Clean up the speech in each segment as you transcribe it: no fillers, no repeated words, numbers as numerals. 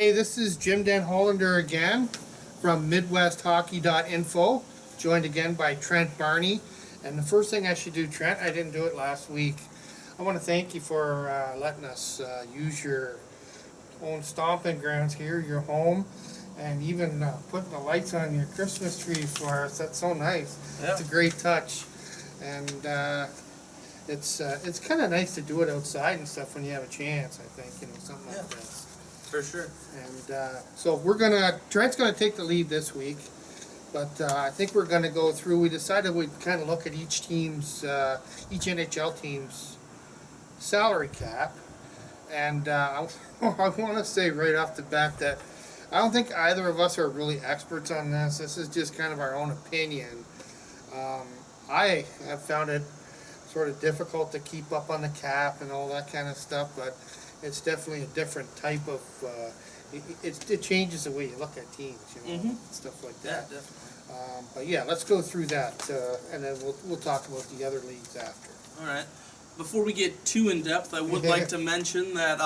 Hey, this is Jim Den Hollander again from Midwesthockey.info, joined again by Trent Barney. And the first thing I should do, Trent, I didn't do it last week. I want to thank you for letting us use your own stomping grounds here, your home, and even putting the lights on your Christmas tree for us. That's so nice. Yeah. It's a great touch. And it's kind of nice to do it outside and stuff when you have a chance, I think, something like this. For sure. And so Trent's gonna take the lead this week, but I think we're gonna go through. We decided we'd kind of look at each NHL team's salary cap, and I want to say right off the bat that I don't think either of us are really experts on this. This is just kind of our own opinion. I have found it sort of difficult to keep up on the cap and all that kind of stuff, but it's definitely a different type of. It changes the way you look at teams, stuff like that. Yeah, definitely. But yeah, let's go through that, and then we'll talk about the other leagues after. All right. Before we get too in depth, I would like to mention that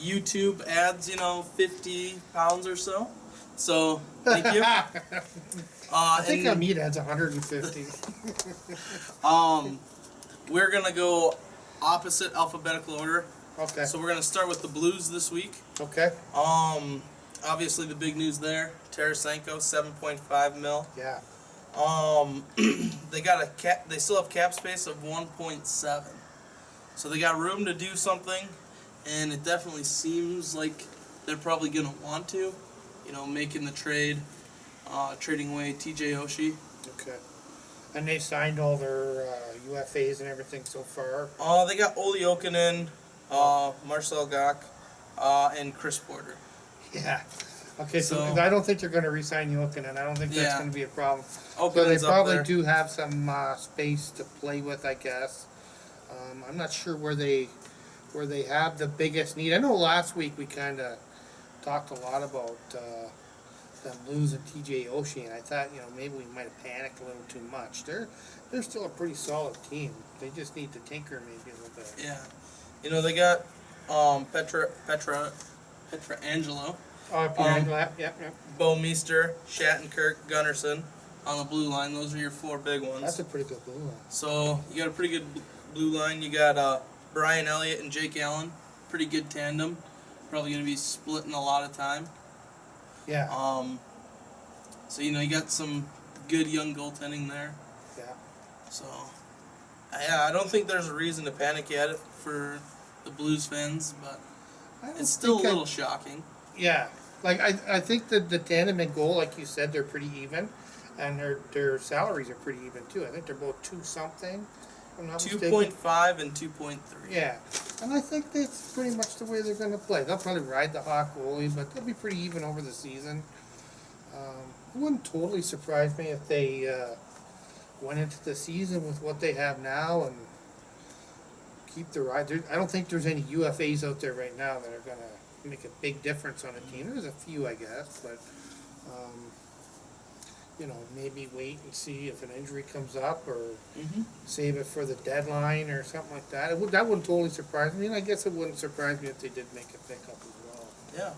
YouTube adds, 50 pounds or so. So thank you. I think our meat adds 150. We're gonna go opposite alphabetical order. Okay. So we're gonna start with the Blues this week. Okay. Obviously the big news there, Tarasenko, 7.5 mil. Yeah. They got they still have cap space of 1.7. So they got room to do something, and it definitely seems like they're probably gonna want to, making the trade, trading away TJ Oshie. Okay. And they signed all their UFAs and everything so far. They got Olli Jokinen, Marcel Gock, and Chris Porter. Yeah. Okay, so I don't think they're going to re-sign Jokinen. I don't think that's going to be a problem. So they probably do have some space to play with, I guess. I'm not sure where they have the biggest need. I know last week we kind of talked a lot about them losing TJ Oshie, and I thought maybe we might have panicked a little too much. They're still a pretty solid team. They just need to tinker maybe a little bit. Yeah, they got Pietrangelo. Yep. Bo Meester, Shattenkirk, Gunnarsson on the blue line. Those are your four big ones. That's a pretty good blue line. So you got a pretty good blue line. You got Brian Elliott and Jake Allen. Pretty good tandem. Probably going to be splitting a lot of time. Yeah. So you got some good young goaltending there. Yeah. So I don't think there's a reason to panic yet for the Blues fans, but it's still a little shocking. Yeah. Like I think that the tandem and goal, like you said, they're pretty even, and their salaries are pretty even too. I think they're both 2-something. 2.5 and 2.3. Yeah, and I think that's pretty much the way they're going to play. They'll probably ride the hot goalie, but they'll be pretty even over the season. It wouldn't totally surprise me if they went into the season with what they have now and keep the ride. I don't think there's any UFAs out there right now that are going to make a big difference on a team. There's a few, I guess, but maybe wait and see if an injury comes up, or save it for the deadline or something like that. That wouldn't totally surprise me, and I guess it wouldn't surprise me if they did make a pickup as well. Yeah.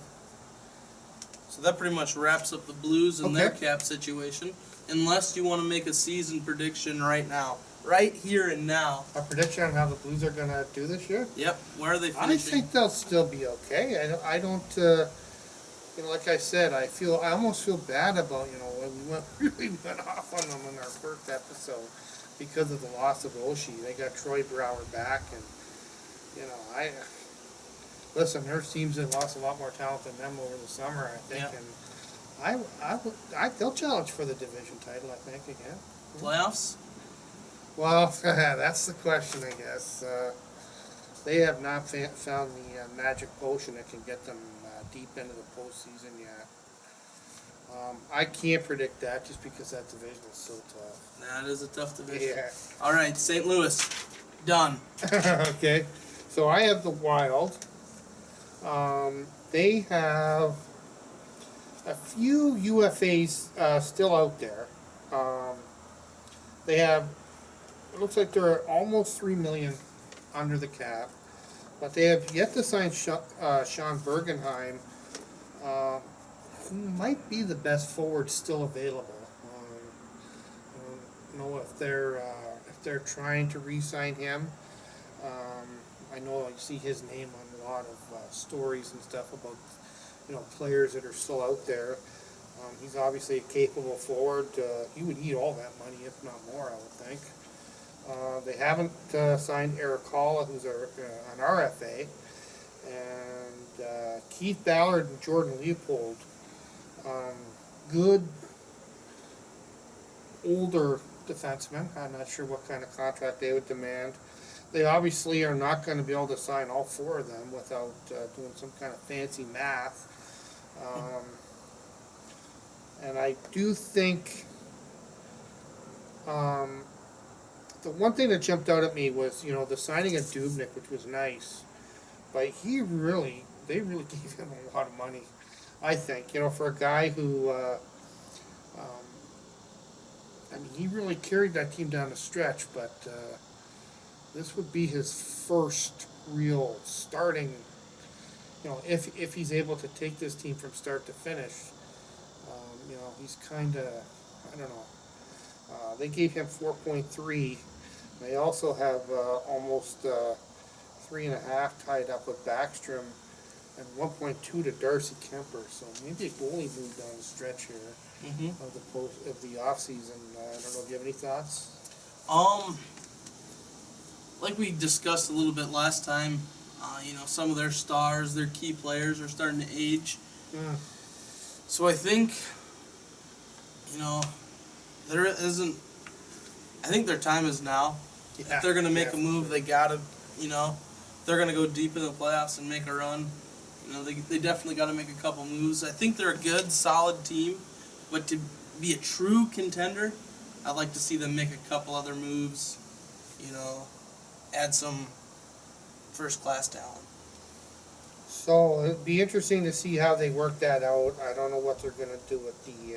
So that pretty much wraps up the Blues and their cap situation, unless you want to make a season prediction right now. Right here and now. A prediction on how the Blues are going to do this year? Yep. Where are they finishing? I think they'll still be okay. I don't like I said, I almost feel bad about, we really went off on them in our first episode because of the loss of Oshie. They got Troy Brouwer back, and, listen, their teams have lost a lot more talent than them over the summer, I think, and they'll challenge for the division title, I think, again. Playoffs? Well, that's the question, I guess. They have not found the magic potion that can get them deep into the postseason yet. I can't predict that just because that division is so tough. That is a tough division. Yeah. All right, St. Louis, done. Okay, so I have the Wild. They have a few UFAs still out there. They have. It looks like they're almost $3 million under the cap. But they have yet to sign Sean Bergenheim. might be the best forward still available. I don't know if they're trying to re-sign him. I know I see his name on a lot of stories and stuff about players that are still out there. He's obviously a capable forward. He would eat all that money, if not more, I would think. They haven't signed Eric Hall, who's an RFA, and Keith Ballard and Jordan Leopold. Good older defensemen. I'm not sure what kind of contract they would demand. They obviously are not going to be able to sign all four of them without doing some kind of fancy math. And I do think the one thing that jumped out at me was, the signing of Dubnyk, which was nice, but they really gave him a lot of money. I think, for a guy who, he really carried that team down the stretch, but this would be his first real starting, if he's able to take this team from start to finish. He's kind of, I don't know. They gave him 4.3. They also have almost 3.5 tied up with Backstrom and 1.2 to Darcy Kemper. So maybe a goalie move down the stretch here of the off season. I don't know if you have any thoughts. Like we discussed a little bit last time, some of their stars, their key players are starting to age. So I think, there isn't. I think their time is now. Yeah, If they're going to make a move, they gotta, they're going to go deep in the playoffs and make a run. They definitely got to make a couple moves. I think they're a good, solid team, but to be a true contender, I'd like to see them make a couple other moves. Add some first-class talent. So it'd be interesting to see how they work that out. I don't know what they're going to do with the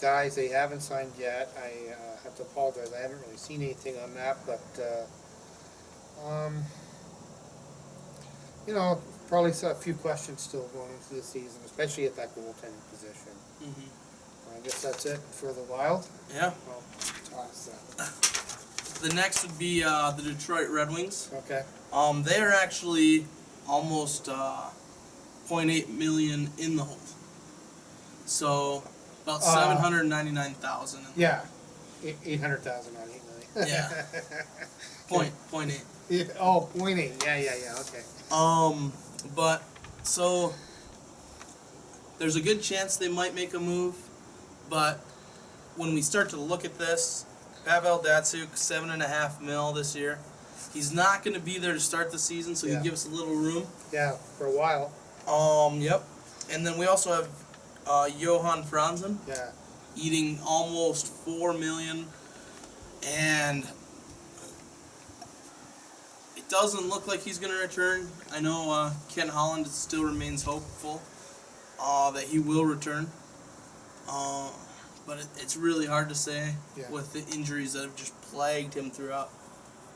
guys they haven't signed yet. I have to apologize. I haven't really seen anything on that, but probably saw a few questions still going into the season, especially at that goaltending position. I guess that's it for the Wild. Yeah. Well, toss that. The next would be the Detroit Red Wings. Okay. They are actually almost $0.8 million in the hole. So about 799,000. Yeah, 800,000 on 8 million. Yeah. Point eight. Oh, 0.8. Yeah. Okay. But so there's a good chance they might make a move, but when we start to look at this, Pavel Datsyuk, $7.5 million this year. He's not going to be there to start the season, so he can give us a little room. Yeah, for a while. Yep. And then we also have Johan Franzen. Yeah. Eating almost $4 million, and it doesn't look like he's going to return. I know Ken Holland still remains hopeful that he will return. But it's really hard to say with the injuries that have just plagued him throughout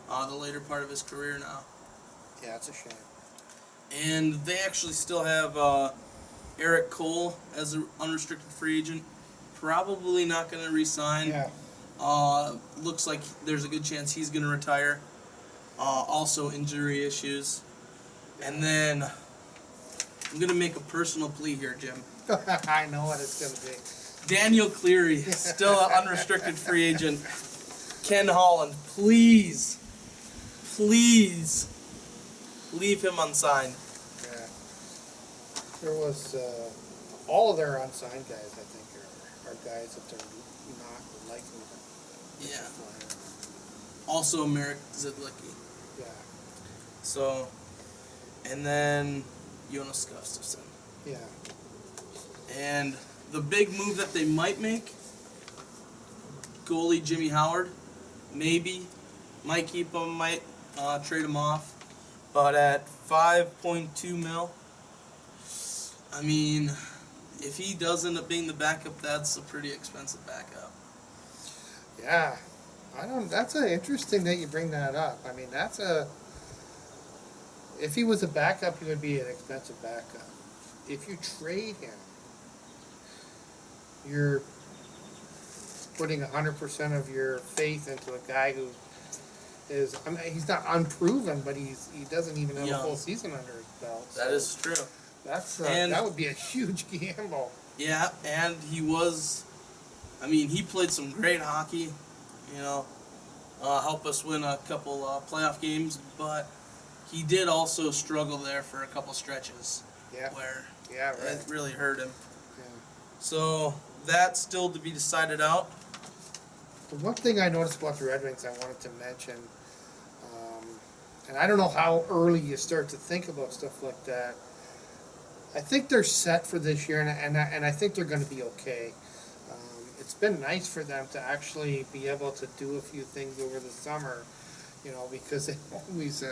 the later part of his career now. Yeah, it's a shame. And they actually still have Eric Cole as an unrestricted free agent. Probably not going to re-sign. Yeah. Looks like there's a good chance he's going to retire. Also injury issues. And then I'm going to make a personal plea here, Jim. I know what it's going to be. Daniel Cleary, still an unrestricted free agent. Ken Holland, please leave him unsigned. Yeah. There was all of their unsigned guys, I think, are guys that they're not likely to. Yeah. Also, Marek Zidlicki. Yeah. So, and then Jonas Gustafsson. Yeah. And the big move that they might make, goalie Jimmy Howard, maybe, might keep him, might trade him off, but at 5.2 mil, I mean, if he does end up being the backup, that's a pretty expensive backup. Yeah. That's interesting that you bring that up. I mean, if he was a backup, he would be an expensive backup. If you trade him, you're putting 100% of your faith into a guy who is, I mean, he's not unproven, but he doesn't even have a full season under his belt. That is true. That would be a huge gamble. Yeah, and he played some great hockey, help us win a couple playoff games, but he did also struggle there for a couple stretches. Yeah. Where right. it really hurt him. Yeah. So that's still to be decided out. The one thing I noticed about the Red Wings I wanted to mention, and I don't know how early you start to think about stuff like that. I think they're set for this year, and I think they're going to be okay. It's been nice for them to actually be able to do a few things over the summer, because they always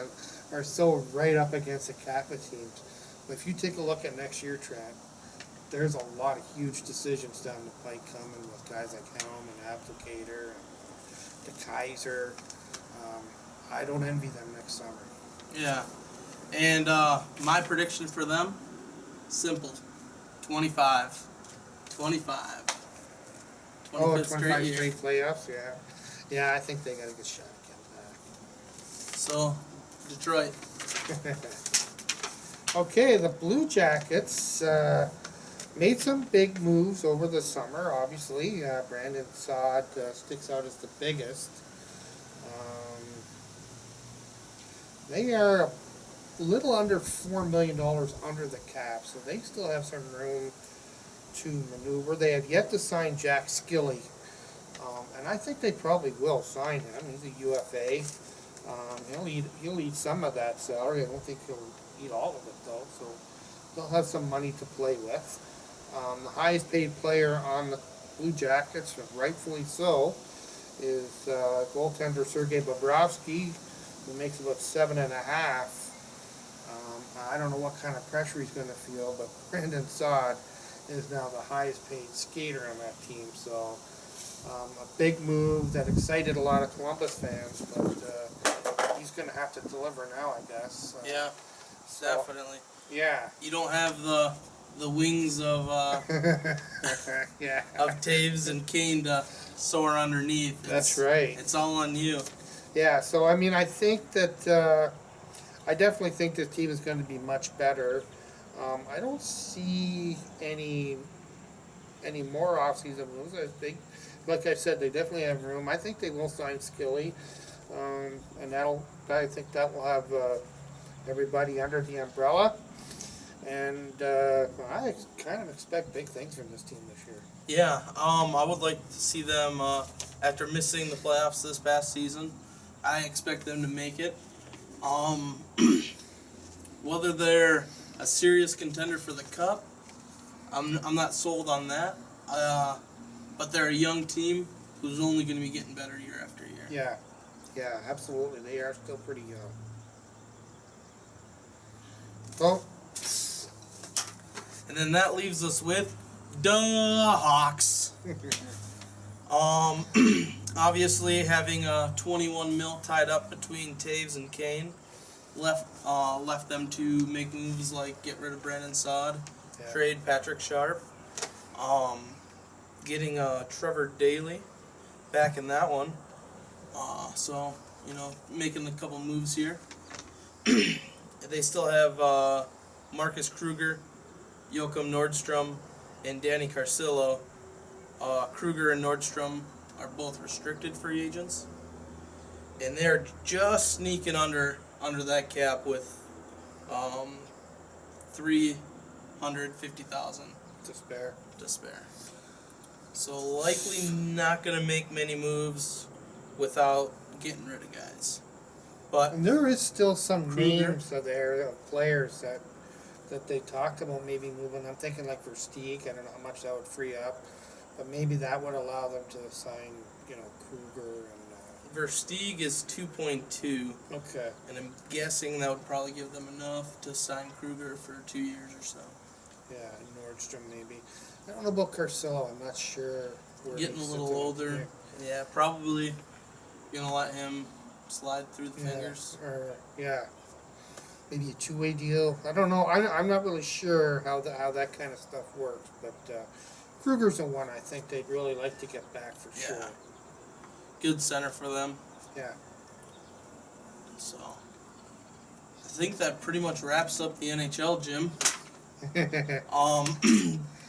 are so right up against the cap of teams. But if you take a look at next year, Trent, there's a lot of huge decisions down the pike coming with guys like Helm and Applicator and the Kaiser. I don't envy them next summer. Yeah. And my prediction for them, simple. 25. 25 straight straight playoffs, yeah. Yeah, I think they got a good shot at getting back. So, Detroit. Okay, the Blue Jackets made some big moves over the summer, obviously. Brandon Saad sticks out as the biggest. They are a little under $4 million under the cap, so they still have some room to maneuver. They have yet to sign Jack Skilly, and I think they probably will sign him. He's a UFA. He'll eat some of that salary. I don't think he'll eat all of it, though, so they'll have some money to play with. The highest paid player on the Blue Jackets, rightfully so, is goaltender Sergei Bobrovsky, who makes about $7.5. I don't know what kind of pressure he's going to feel, but Brandon Saad is now the highest paid skater on that team. So a big move that excited a lot of Columbus fans, but he's going to have to deliver now, I guess. Yeah, definitely. Yeah. You don't have the wings of yeah. of Taves and Kane to soar underneath. That's right. It's all on you. Yeah, so I think that I definitely think this team is going to be much better. I don't see any more offseason moves. I think, like I said, they definitely have room. I think they will sign Skilly, and I think that will have everybody under the umbrella. And I kind of expect big things from this team this year. Yeah, I would like to see them after missing the playoffs this past season. I expect them to make it. Whether they're a serious contender for the cup, I'm not sold on that. But they're a young team who's only going to be getting better year after year. Yeah, absolutely. They are still pretty young. Well, and then that leaves us with the Hawks. Obviously, having a 21 mil tied up between Taves and Kane left them to make moves like get rid of Brandon Saad, trade Patrick Sharp, getting Trevor Daley back in that one. So making a couple moves here. They still have Marcus Kruger, Joachim Nordstrom, and Danny Carcillo. Kruger and Nordstrom are both restricted free agents, and they're just sneaking under that cap with $350,000 to spare. So likely not going to make many moves without getting rid of guys. But and there is still some Kruger, names there of players that they talked about maybe moving. I'm thinking like Versteeg. I don't know how much that would free up, but maybe that would allow them to sign, Kruger and. Versteeg is 2.2. Okay. And I'm guessing that would probably give them enough to sign Kruger for 2 years or so. Yeah, and Nordstrom maybe. I don't know about Carcillo. I'm not sure. Getting a little older. Yeah, probably gonna let him slide through the fingers. Or maybe a two-way deal. I don't know. I'm not really sure how that kind of stuff works. But Kruger's the one I think they'd really like to get back for Yeah. sure. Good center for them. Yeah. So, I think that pretty much wraps up the NHL, Jim.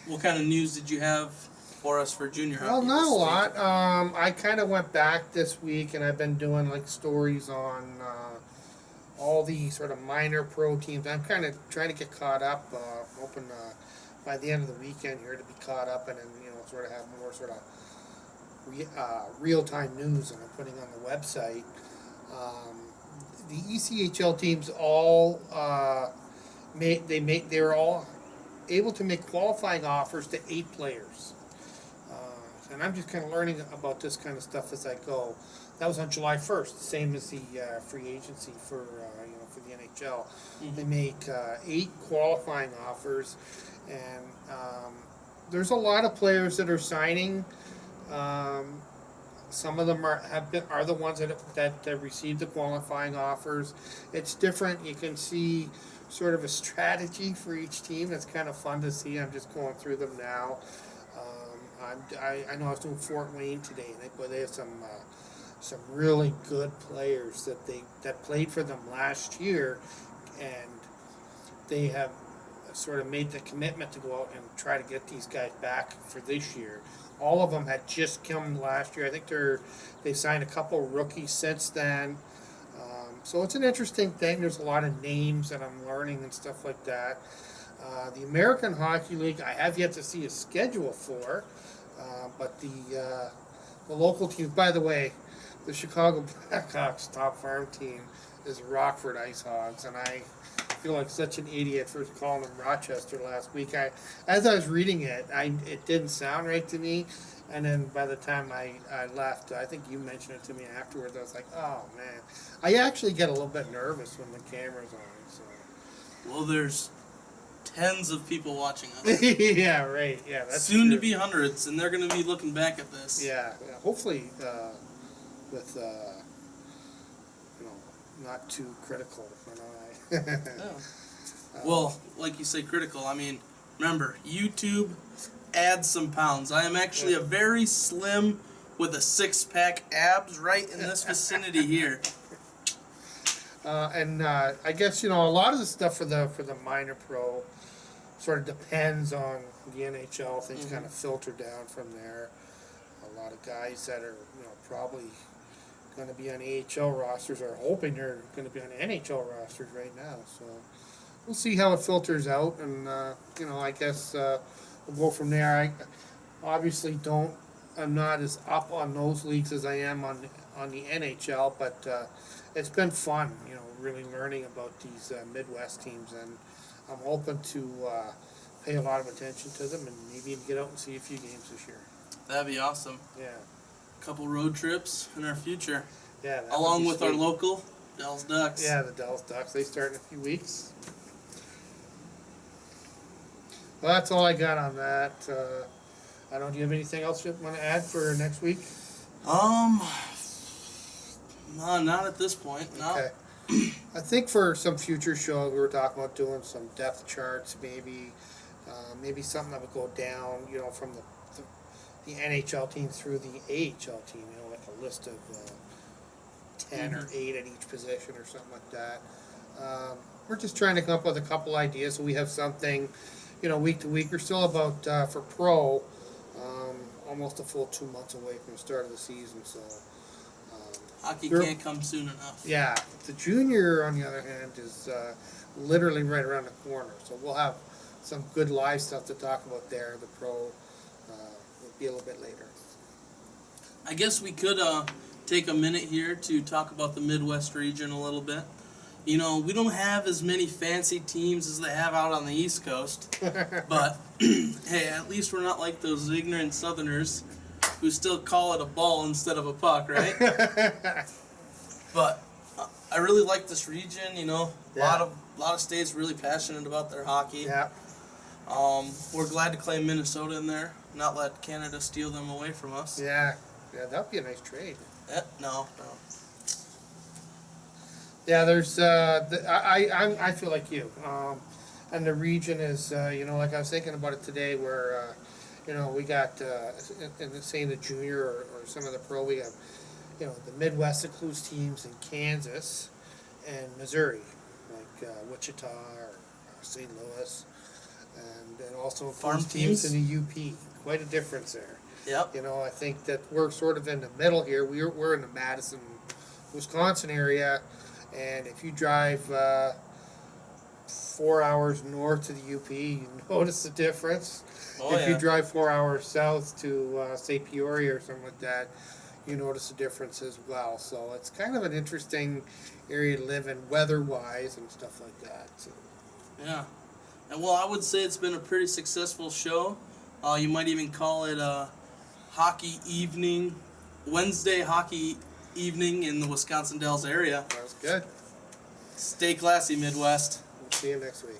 What kind of news did you have for us for junior hockey? Well, not this a week? lot. I kind of went back this week, and I've been doing like stories on all the sort of minor pro teams. I'm kind of trying to get caught up. Hoping by the end of the weekend here to be caught up, and then sort of have more sort of real time news, and I'm putting on the website. The ECHL teams all they're all able to make qualifying offers to 8 players. And I'm just kind of learning about this kind of stuff as I go. That was on July 1st, same as the free agency for for the NHL. They make 8 qualifying offers, and there's a lot of players that are signing. Some of them are the ones that received the qualifying offers. It's different. You can see sort of a strategy for each team. It's kind of fun to see. I'm just going through them now. I know I was doing Fort Wayne today, and they have some really good players that played for them last year, and they have sort of made the commitment to go out and try to get these guys back for this year. All of them had just come last year. I think they signed a couple rookies since then. So it's an interesting thing. There's a lot of names that I'm learning and stuff like that. The American Hockey League, I have yet to see a schedule for, but the local teams. By the way, the Chicago Blackhawks top farm team is Rockford Ice Hogs, and I feel like such an idiot for calling them Rochester last week. As I was reading it, it didn't sound right to me, and then by the time I left, I think you mentioned it to me afterwards. I was like, oh man, I actually get a little bit nervous when the camera's on. So. Well, there's tens of people watching us. Yeah, right. Yeah, that's soon true. to be hundreds, and they're going to be looking back at this. Yeah. Hopefully, with not too critical. Yeah. Well, like you say, critical. I mean, remember, YouTube adds some pounds. I am actually a very slim with a 6-pack abs right in this vicinity here. And I guess a lot of the stuff for the minor pro sort of depends on the NHL. Things kind of filter down from there. A lot of guys that are probably going to be on AHL rosters are hoping they're going to be on NHL rosters right now. So we'll see how it filters out, and I guess we'll go from there. I obviously I'm not as up on those leagues as I am on the NHL, but it's been fun, really learning about these Midwest teams, and I'm hoping to pay a lot of attention to them and maybe even get out and see a few games this year. That'd be awesome. Yeah. Couple road trips in our future. Yeah. Along with our local Dells Ducks. Yeah, the Dells Ducks. They start in a few weeks. Well, that's all I got on that. I don't. Do you have anything else you want to add for next week? No, not at this point. No. Okay. I think for some future shows, we were talking about doing some depth charts, maybe something that would go down, from the NHL team through the AHL team, like a list of 10 or 8 at each position or something like that. We're just trying to come up with a couple ideas so we have something, week to week. We're still about, for pro, almost a full 2 months away from the start of the season, so. Hockey can't come soon enough. Yeah. The junior, on the other hand, is literally right around the corner, so we'll have some good live stuff to talk about there. The pro will be a little bit later. I guess we could take a minute here to talk about the Midwest region a little bit. We don't have as many fancy teams as they have out on the East Coast, but hey, at least we're not like those ignorant Southerners who still call it a ball instead of a puck, right? But I really like this region. A lot of states really passionate about their hockey. Yeah. We're glad to claim Minnesota in there, not let Canada steal them away from us. Yeah, that'd be a nice trade. No. Yeah, there's I feel like you, and the region is like I was thinking about it today, where You know, we got, in the, say in the junior or some of the pro, we have, you know, the Midwest includes teams in Kansas and Missouri, like Wichita or St. Louis, and then also Farm includes teams teams? in the UP. Quite a difference there. Yep. You know, I think that we're sort of in the middle here. We're in the Madison, Wisconsin area, and if you drive 4 hours north to the UP, you notice the difference. Oh, If you yeah. drive 4 hours south to say Peoria or something like that, you notice the difference as well. So it's kind of an interesting area to live in, weather-wise and stuff like that. So. Yeah. And well, I would say it's been a pretty successful show. You might even call it a hockey evening, Wednesday hockey evening in the Wisconsin Dells area. That was good. Stay classy, Midwest. We'll see you next week.